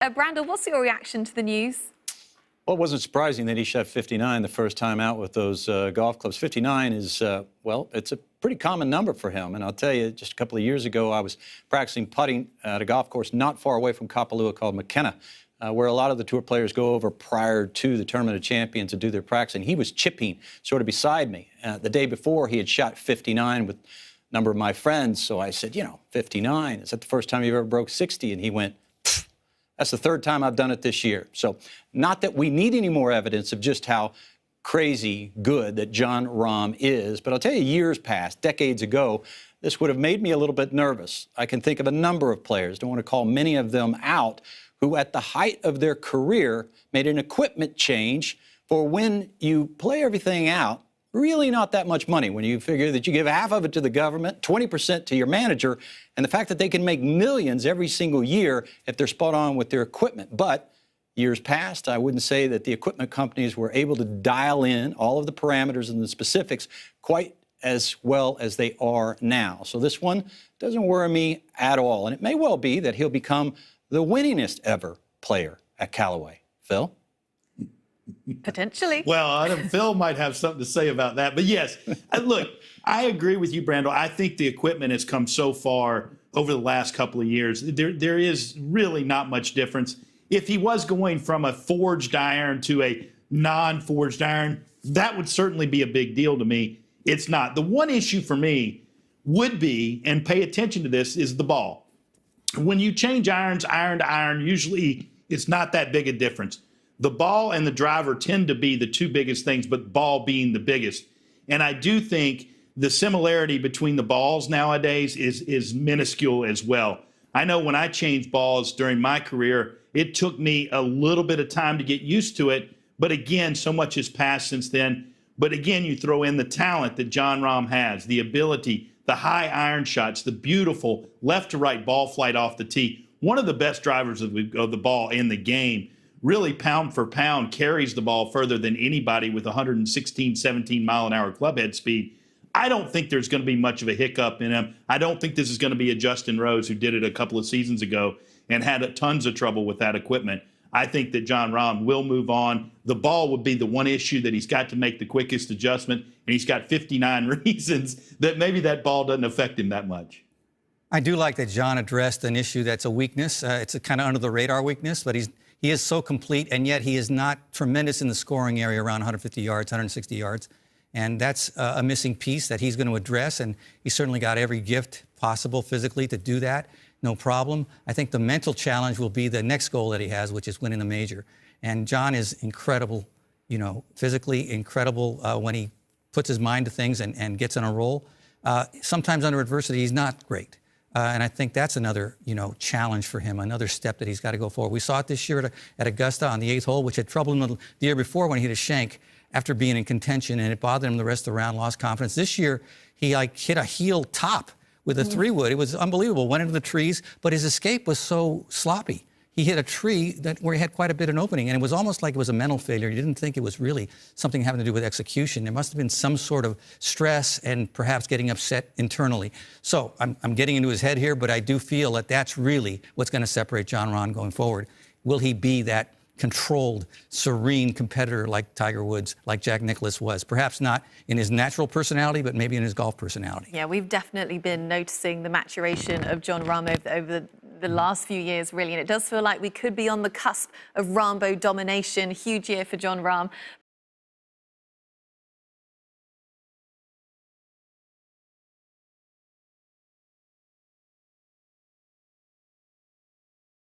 Brandel, what's your reaction to the news? Well, it wasn't surprising that he shot 59 the first time out with those golf clubs. 59 is, well, it's a pretty common number for him. And I'll tell you, just a couple of years ago, I was practicing putting at a golf course not far away from Kapalua called McKenna, where a lot of the tour players go over prior to the Tournament of Champions to do their practice. And he was chipping sort of beside me. The day before, he had shot 59 with a number of my friends. So I said, 59, is that the first time you ever broke 60? And he went, that's the third time I've done it this year. So not that we need any more evidence of just how crazy good that Jon Rahm is, but I'll tell you, years past, decades ago, this would have made me a little bit nervous. I can think of a number of players, don't want to call many of them out, who at the height of their career made an equipment change for when you play everything out, really not that much money when you figure that you give half of it to the government, 20% to your manager, and the fact that they can make millions every single year if they're spot on with their equipment. But years past, I wouldn't say that the equipment companies were able to dial in all of the parameters and the specifics quite as well as they are now. So this one doesn't worry me at all. And it may well be that he'll become the winningest ever player at Callaway. Phil? Potentially. Well, Phil might have something to say about that. But yes, look, I agree with you, Brandel. I think the equipment has come so far over the last couple of years. There is really not much difference. If he was going from a forged iron to a non-forged iron, that would certainly be a big deal to me. It's not. The one issue for me would be, and pay attention to this, is the ball. When you change irons, iron to iron, usually it's not that big a difference. The ball and the driver tend to be the two biggest things, but ball being the biggest. And I do think the similarity between the balls nowadays is minuscule as well. I know when I changed balls during my career, it took me a little bit of time to get used to it. But again, so much has passed since then. But again, you throw in the talent that Jon Rahm has, the ability, the high iron shots, the beautiful left to right ball flight off the tee. One of the best drivers of the ball in the game. Really, pound for pound, carries the ball further than anybody with 116, 17 mile an hour clubhead speed. I don't think there's going to be much of a hiccup in him. I don't think this is going to be a Justin Rose who did it a couple of seasons ago and had tons of trouble with that equipment. I think that Jon Rahm will move on. The ball would be the one issue that he's got to make the quickest adjustment, and he's got 59 reasons that maybe that ball doesn't affect him that much. I do like that Jon addressed an issue that's a weakness. It's a kind of under the radar weakness, but he is so complete, and yet he is not tremendous in the scoring area around 150 yards, 160 yards. And that's a missing piece that he's going to address, and he's certainly got every gift possible physically to do that, no problem. I think the mental challenge will be the next goal that he has, which is winning the major. And Jon is incredible, physically incredible when he puts his mind to things and gets on a roll. Sometimes under adversity, he's not great. And I think that's another, challenge for him, another step that he's got to go forward. We saw it this year at Augusta on the 8th hole, which had troubled him the year before when he hit a shank after being in contention, and it bothered him the rest of the round, lost confidence. This year, he hit a heel top with a 3-wood. It was unbelievable, went into the trees, but his escape was so sloppy. He hit a tree where he had quite a bit of an opening, and it was almost like it was a mental failure. You didn't think it was really something having to do with execution. There must have been some sort of stress and perhaps getting upset internally. So I'm getting into his head here, but I do feel that that's really what's going to separate Jon Rahm going forward. Will he be that controlled, serene competitor like Tiger Woods, like Jack Nicklaus was? Perhaps not in his natural personality, but maybe in his golf personality. Yeah, we've definitely been noticing the maturation of Jon Rahm over the last few years, really, and it does feel like we could be on the cusp of Rambo domination. Huge year for Jon Rahm.